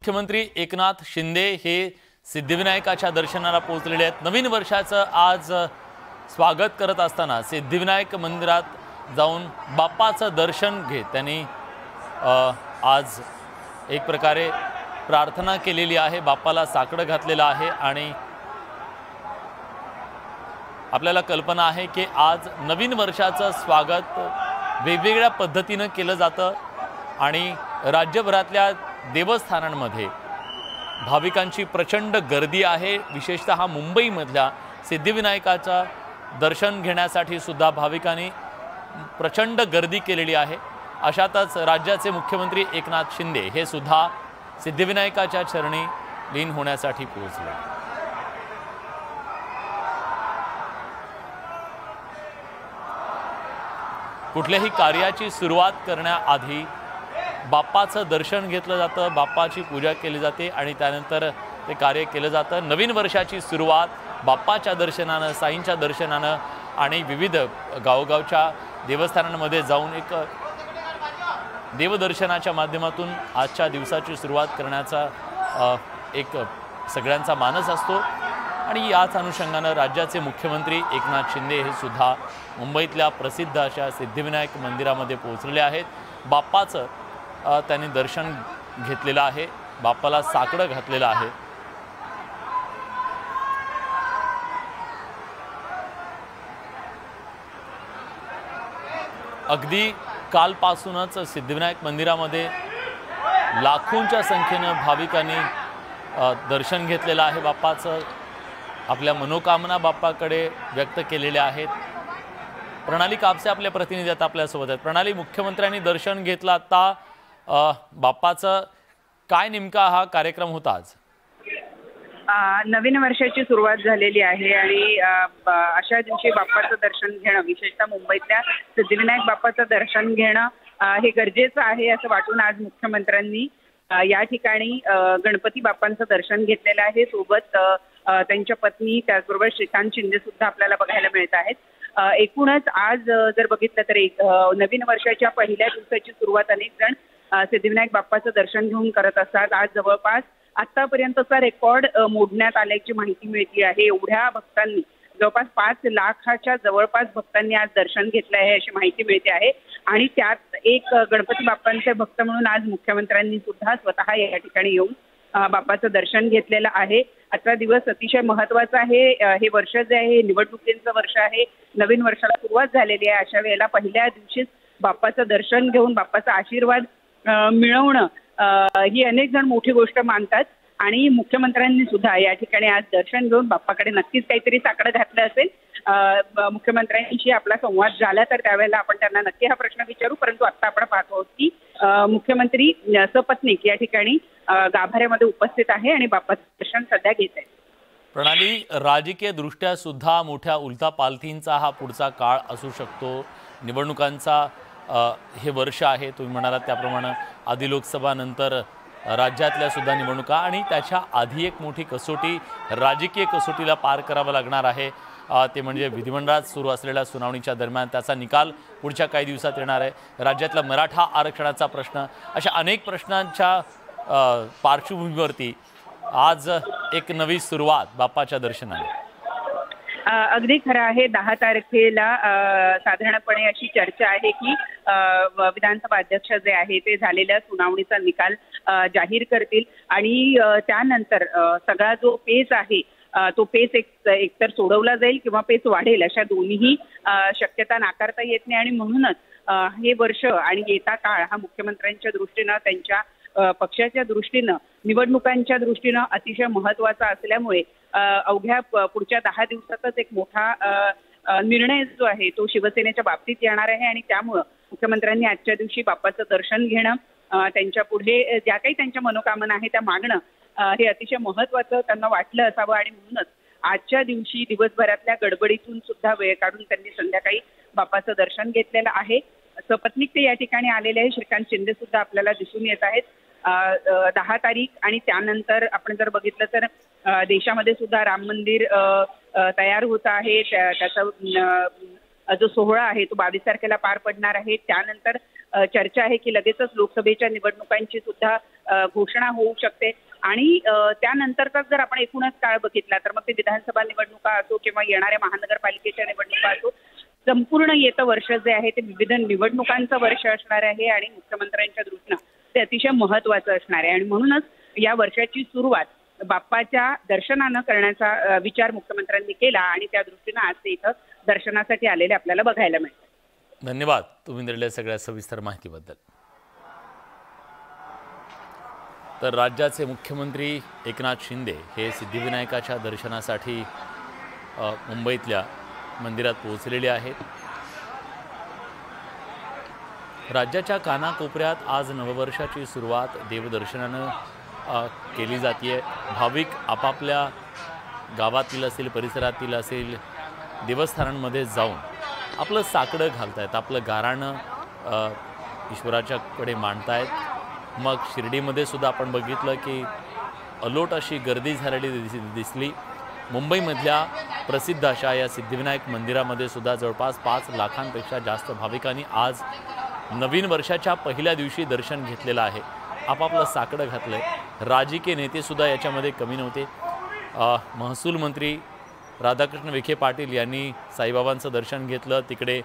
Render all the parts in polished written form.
मुख्यमंत्री एकनाथ शिंदे हे सिद्धिविनायकाच्या दर्शनाला पोहोचलेले आहेत। नवीन वर्षाचं आज स्वागत करत असताना सिद्धिविनायक मंदिरात जाऊन बाप्पाचं दर्शन घेत त्यांनी आज एक प्रकारे प्रार्थना केलेली आहे, बाप्पाला साकडं घातलेलं आहे आणि आपल्याला कल्पना आहे की आज नवीन वर्षाचं स्वागत वेगवेगळ्या पद्धतीने केलं जातं आणि राज्यभरातल्या देवस्थानांमध्ये भाविकांची प्रचंड गर्दी आहे। विशेषतः मुंबईमधल्या सिद्धिविनायकाचं दर्शन घेण्यासाठी सुद्धा भाविकांनी प्रचंड गर्दी केलेली आहे। अशातच राज्याचे मुख्यमंत्री एकनाथ शिंदे हे सुद्धा सिद्धिविनायकाच्या चरणी लीन होण्यासाठी पोहोचले। कुठल्याही कार्याची सुरुवात करण्याआधी बाप्पाचं दर्शन घेतलं जातं, बाप्पाची पूजा केली जाते आणि त्यानंतर ते कार्य केलं जातं। नवीन वर्षाची सुरुवात बाप्पाच्या दर्शनानं, साईंच्या दर्शनानं आणि विविध गावगावच्या देवस्थानांमध्ये जाऊन एक देवदर्शनाच्या माध्यमातून आजच्या दिवसाची सुरुवात करण्याचा एक सगळ्यांचा मानस असतो आणि याच अनुषंगानं राज्याचे मुख्यमंत्री एकनाथ शिंदे हे सुद्धा मुंबईतल्या प्रसिद्ध अशा सिद्धिविनायक मंदिरामध्ये पोहोचलेले आहेत। बाप्पाचं त्यांनी दर्शन घेतलेलं आहे, बाप्पाला साकडं घातलेलं आहे। अगदी कालपासूनच सिद्धिविनायक मंदिरामध्ये लाखोंच्या संख्येने भाविकांनी दर्शन घेतलेलं आहे बाप्पाचं, आपल्या मनोकामना बाप्पाकडे व्यक्त केलेल्या आहेत। प्रणाली कापसे आपल्या प्रतिनिधी आता आपल्यासोबत आहेत। प्रणाली, मुख्यमंत्र्यांनी दर्शन घेतलं, आता बाप्पाचं काय नेमका हा कार्यक्रम होता आज? नवीन वर्षाची सुरुवात झालेली आहे आणि अशा दिवशी बाप्पाचं दर्शन घेणं, विशेषतः मुंबईतल्या सिद्धिविनायक बाप्पाचं दर्शन घेणं हे गरजेचं आहे असं वाटून आज मुख्यमंत्र्यांनी या ठिकाणी गणपती बाप्पांचं दर्शन घेतलेलं आहे। सोबत त्यांच्या पत्नी त्याचबरोबर श्रीकांत शिंदे सुद्धा आपल्याला बघायला मिळत आहेत। एकूणच आज जर बघितलं तर नवीन वर्षाच्या पहिल्या दिवसाची सुरुवात अनेक जण सिद्धिविनायक बाप्पाचं दर्शन घेऊन करत असतात। आज जवळपास आतापर्यंतचा रेकॉर्ड मोडण्यात आल्याची माहिती मिळते आहे। एवढ्या भक्तांनी, जवळपास 5 लाखाच्या जवळपास भक्तांनी आज दर्शन घेतलं आहे अशी माहिती मिळते आहे आणि त्यात एक गणपती बाप्पांचे भक्त म्हणून आज मुख्यमंत्र्यांनी सुद्धा स्वतः या ठिकाणी येऊन बाप्पाचं दर्शन घेतलेलं आहे। आजचा दिवस अतिशय महत्त्वाचा आहे। हे वर्ष जे आहे निवडणुकीचं वर्ष आहे, नवीन वर्षाला सुरुवात झालेली आहे। अशा वेळेला पहिल्या दिवशीच बाप्पाचं दर्शन घेऊन बाप्पाचा आशीर्वाद मिळवणं ही अनेक जण मोठी गोष्ट मानतात आणि मुख्यमंत्र्यांनी सुद्धा या ठिकाणी आज दर्शन घेऊन बाप्पाकडे नक्कीच काहीतरी साकडं घातलं असेल। मुख्यमंत्र्यांशी आपला संवाद झाला तर त्यावेळेला आपण त्यांना नक्की हा प्रश्न विचारू, परंतु आता आपण पाहतो आहोत की मुख्यमंत्री सपत्नीक या ठिकाणी गाभाऱ्यामध्ये उपस्थित आहे आणि बाप्पाचं दर्शन सध्या घेत आहे। प्रणाली, राजकीय दृष्ट्या सुद्धा मोठ्या उलथापालथींचा हा पुढचा काळ असू शकतो। निवडणुकांचा हे वर्ष आहे, तुम्ही म्हणालात त्याप्रमाणे आधी लोकसभा, नंतर राज्यातल्या सुद्धा निवडणुका आणि त्याच्या आधी एक मोठी कसोटी, राजकीय कसोटीला पार करावं लागणार आहे। ते म्हणजे विधिमंडळात सुरू असलेल्या सुनावणीच्या दरम्यान त्याचा निकाल पुढच्या काही दिवसात येणार आहे। राज्यातला मराठा आरक्षणाचा प्रश्न, अशा अनेक प्रश्नांच्या पार्श्वभूमीवरती आज एक नवी सुरुवात बाप्पाच्या दर्शनाने। अगदी खरं आहे। 10 तारखेला साधारणपणे अशी चर्चा आहे की विधानसभा अध्यक्ष जे आहे ते झालेल्या सुनावणीचा निकाल जाहीर करतील आणि त्यानंतर सगळा जो पेच आहे तो पेच एकतर सोडवला जाईल किंवा पेच वाढेल, अशा दोन्हीही शक्यता नाकारता येत नाही आणि म्हणूनच हे वर्ष आणि येता काळ हा मुख्यमंत्र्यांच्या दृष्टीनं, त्यांच्या पक्षाच्या दृष्टीनं, निवडणुकांच्या दृष्टीनं अतिशय महत्त्वाचा असल्यामुळे अवघ्या पुढच्या 10 दिवसातच एक मोठा निर्णय जो आहे तो शिवसेनेच्या बाबतीत येणार आहे आणि त्यामुळं मुख्यमंत्र्यांनी आजच्या दिवशी बाप्पाचं दर्शन घेणं, त्यांच्या पुढे ज्या काही त्यांच्या मनोकामना आहे त्या मागणं हे अतिशय महत्त्वाचं त्यांना वाटलं असावं आणि म्हणूनच आजच्या दिवशी दिवसभरातल्या गडबडीतून सुद्धा वेळ काढून त्यांनी संध्याकाळी बाप्पाचं दर्शन घेतलेलं आहे। सपत्नीक ते या ठिकाणी आलेले आहे। श्रीकांत शिंदे सुद्धा आपल्याला दिसून येत आहेत। 10 तारीख आणि त्यानंतर आपण जर बघितलं तर देशामध्ये सुद्धा राम मंदिर तयार होत आहे, त्याचं जो सोहळा आहे तो 22 तारखेला पार पडणार आहे. त्यानंतर चर्चा आहे की लगेचच लोकसभेच्या निवडणुकांची सुद्धा घोषणा होऊ शकते आणि त्यानंतरचा जर आपण एकूणच काळ बघितला तर मग ते विधानसभा निवडणुका असो किंवा येणाऱ्या महानगरपालिकेच्या निवडणुका असो, संपूर्ण येतं वर्ष जे आहे ते विविध निवडणुकांचं वर्ष असणार आहे आणि मुख्यमंत्र्यांच्या दृष्टीनं ते अतिशय महत्त्वाचं असणार आहे. आणि म्हणूनच या वर्षाची सुरुवात बाप्पाच्या दर्शनानं करण्याचा विचार मुख्यमंत्र्यांनी केला आणि त्या दृष्टीनं आज ते इथं दर्शनासाठी आलेले आपल्याला बघायला मिळतात. धन्यवाद तुम्ही दिलेल्या सगळ्या सविस्तर माहितीबद्दल. तर राज्याचे मुख्यमंत्री एकनाथ शिंदे हे सिद्धिविनायकाच्या दर्शनासाठी मुंबईतल्या मंदिरात पोहोचलेले आहेत. राज्याच्या कानाकोपऱ्यात आज नववर्षाची सुरुवात देवदर्शनानं केली जाते. भाविक आपापल्या गावातील असेल, परिसरातील असेल, देवस्थानांमध्ये जाऊन आपलं साकडं घालतायत, आपलं गाऱ्हाणं ईश्वराच्याकडे मांडतायत. मग शिर्डीमध्ये सुद्धा आपण बघितलं की अलोट अशी गर्दी झालेली दिसली. मुंबईमधल्या प्रसिद्ध अशा या सिद्धिविनायक मंदिरामध्ये सुद्धा जवळपास 5 लाखांपेक्षा जास्त भाविकांनी आज नवीन वर्षाच्या पहिल्या दिवशी दर्शन घेतलेलं आहे, आपापलं साकडं घातलं आहे. राजकीय नेतेसुद्धा याच्यामध्ये कमी नव्हते. महसूल मंत्री राधाकृष्ण विखे पाटील यांनी साईबाबांचं दर्शन घेतलं. तिकडे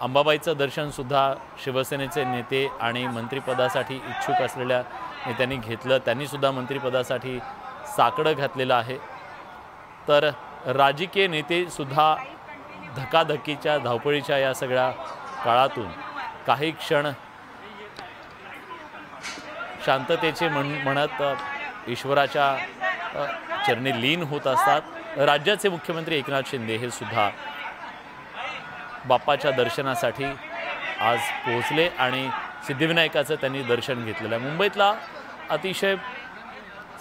अंबाबाईचं दर्शनसुद्धा शिवसेनेचे नेते आणि मंत्रिपदासाठी इच्छुक असलेल्या नेत्यांनी घेतलं. त्यांनीसुद्धा मंत्रिपदासाठी साकडं घातलेलं आहे. तर राजकीय नेतेसुद्धा धकाधकीच्या धावपळीच्या या सगळ्या काळातून काही क्षण शांततेचे म्हणत ईश्वराच्या चरणी लीन होत असतात. राज्याचे मुख्यमंत्री एकनाथ शिंदे हे सुद्धा बाप्पाच्या दर्शनासाठी आज पोहोचले आणि सिद्धिविनायकाचं त्यांनी दर्शन घेतलेलं आहे. मुंबईतला अतिशय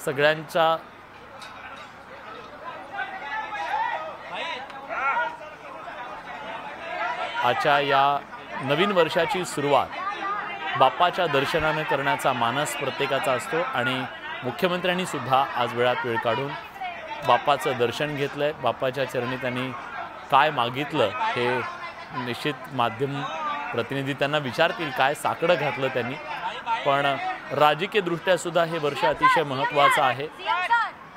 सगळ्यांचा आजच्या या नवीन वर्षाची सुरुवात बाप्पाच्या दर्शनाने करण्याचा मानस प्रत्येकाचा असतो आणि मुख्यमंत्र्यांनी सुद्धा आज वेळात वेळ काढून बाप्पाचं दर्शन घेतलं आहे. बाप्पाच्या चरणी त्यांनी काय मागितलं हे निश्चित माध्यम प्रतिनिधी त्यांना विचारतील, काय साकडं घातलं त्यांनी. पण राजकीयदृष्ट्यासुद्धा हे वर्ष अतिशय महत्त्वाचं आहे,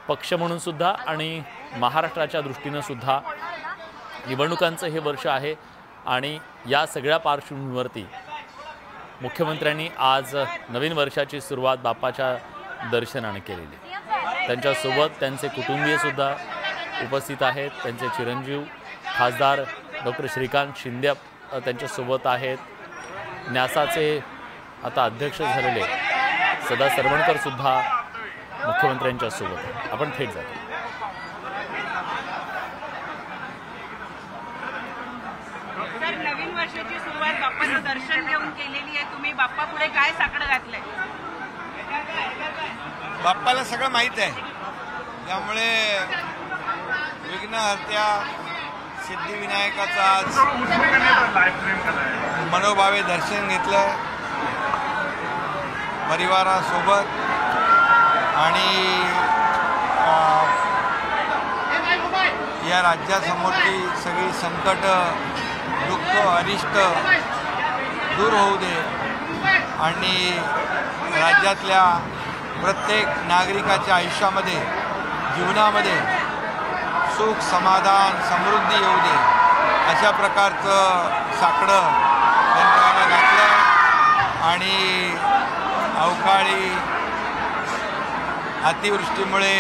पक्ष म्हणून सुद्धा आणि महाराष्ट्राच्या दृष्टीनं सुद्धा निवडणुकांचं हे वर्ष आहे. आणि या सगळ्या पार्श्वभूमीवरती मुख्यमंत्र्यांनी आज नवीन वर्षाची सुरुवात बाप्पाच्या दर्शनाने केलेली. त्यांच्यासोबत त्यांचे कुटुंबीयसुद्धा उपस्थित आहेत. त्यांचे चिरंजीव खासदार डॉक्टर श्रीकांत शिंदे त्यांच्यासोबत आहेत. न्यासाचे आता अध्यक्ष झालेले सदा सरवणकरसुद्धा मुख्यमंत्र्यांच्या सोबत. आपण थेट जातो. नवीन वर्षाची सुरुवात बाप्पाचं दर्शन घेऊन केलेली आहे. तुम्ही बाप्पा पुढे काय साकडं घातलंय? बाप्पाला सगळं माहीत आहे, त्यामुळे विघ्नहर्त्या सिद्धिविनायकाचं आज मनोभावे दर्शन घेतलं परिवारासोबत आणि या राज्यासमोरची सगळी संकट, दुःख, अरिष्ट दूर होऊ दे आणि राज्यातल्या प्रत्येक नागरिकाच्या आयुष्यामध्ये, जीवनामध्ये सुख, समाधान, समृद्धी येऊ दे अशा प्रकारचं साकडं त्यांना घातलं आणि अवकाळी अतिवृष्टीमुळे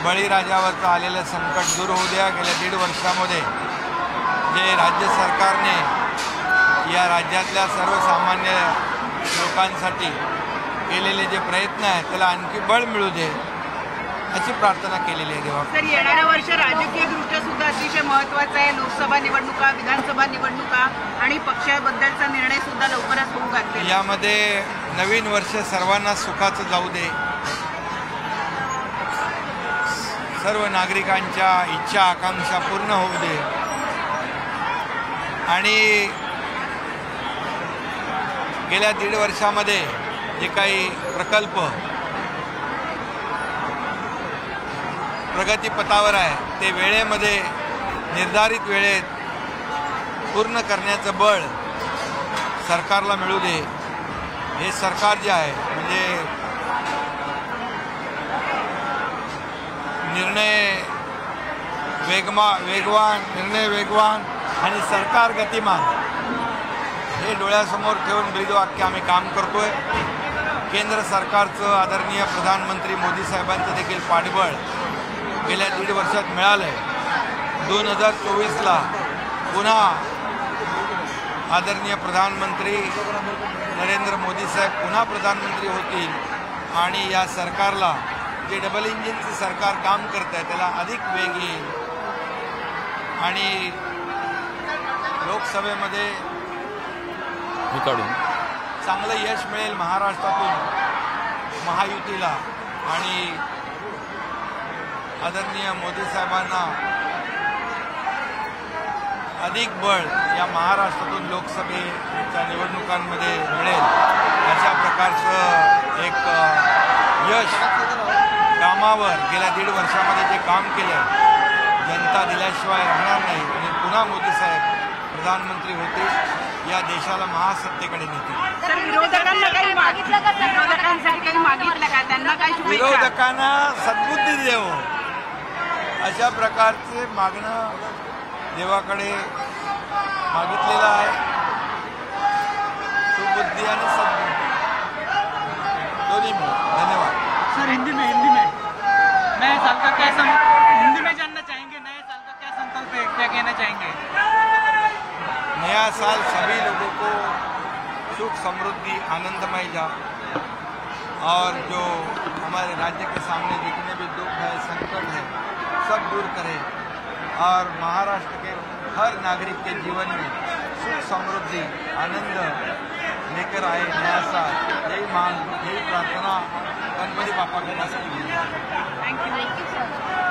बळीराजावरचं आलेलं संकट दूर होऊ द्या. गेल्या 1.5 वर्षामध्ये जे राज्य सरकारने या राज्यातल्या सर्वसामान्य लोकांसाठी केलेले जे प्रयत्न आहेत त्याला आणखी बळ मिळू दे अशी प्रार्थना केलेली आहे देवा. तर येणारं वर्ष राजकीयदृष्ट्या सुद्धा अतिशय महत्त्वाचं आहे. लोकसभा निवडणुका, विधानसभा निवडणुका आणि पक्षाबद्दलचा निर्णय सुद्धा लवकरच होऊ घातले. यामध्ये नवीन वर्ष सर्वांना सुखाचं जाऊ दे, सर्व नागरिकांच्या इच्छा आकांक्षा पूर्ण होऊ दे आणि गेल्या 1.5 वर्षामध्ये जे काही प्रकल्प प्रगतीपथावर आहे ते वेळेमध्ये निर्धारित वेळेत पूर्ण करण्याचं बळ सरकारला मिळू दे. हे सरकार जे आहे म्हणजे निर्णय वेगवान आणि सरकार गतिमान हे डोळ्यासमोर ठेवून ब्रीदवाक्य आम्ही काम करतोय. केंद्र सरकारचं आदरणीय प्रधानमंत्री मोदी साहेबांचं देखील पाठबळ गेल्या 1.5 वर्षात मिळालं आहे. 2024ला पुन्हा आदरणीय प्रधानमंत्री नरेंद्र मोदी साहेब पुन्हा प्रधानमंत्री होतील आणि या सरकारला जे डबल इंजिनचं सरकार काम करत आहे त्याला अधिक वेग येईल आणि लोकसभेमध्ये चांगलं यश मिळेल महाराष्ट्रातून महायुतीला आणि आदरणीय मोदी साहेबांना अधिक बळ या महाराष्ट्रातून लोकसभेच्या निवडणुकांमध्ये मिळेल. अशा प्रकारचं एक यश कामावर गेल्या 1.5 वर्षामध्ये जे काम केलं जनता दिल्याशिवाय राहणार नाही आणि पुन्हा मोदी साहेब प्रधानमंत्री होतील. या देशाला महासत्तेकडे नेतील. विरोधकांना सद्बुद्धी देव अशा प्रकारचे मागणं देवाकडे मागितलेलं आहे. सुबुद्धी आणि सद्बुद्धी दोन्ही मिळून. धन्यवाद. सर हिंदी में नए साल का क्या हिंदी में जानना चाहेंगे, नए साल का क्या संकल्प है, क्या कहना चाहेंगे? नया साल सभी लोगों को सुख समृद्धि आनंदमय जा और जो हमारे राज्य के सामने जितने भी दुख है संकट है सब दूर करे और महाराष्ट्र के हर नागरिक के जीवन में सुख समृद्धि आनंद लेकर आए नया साल. यही मांग, यही प्रार्थना गणपति बापा के पास की. थँक्यू.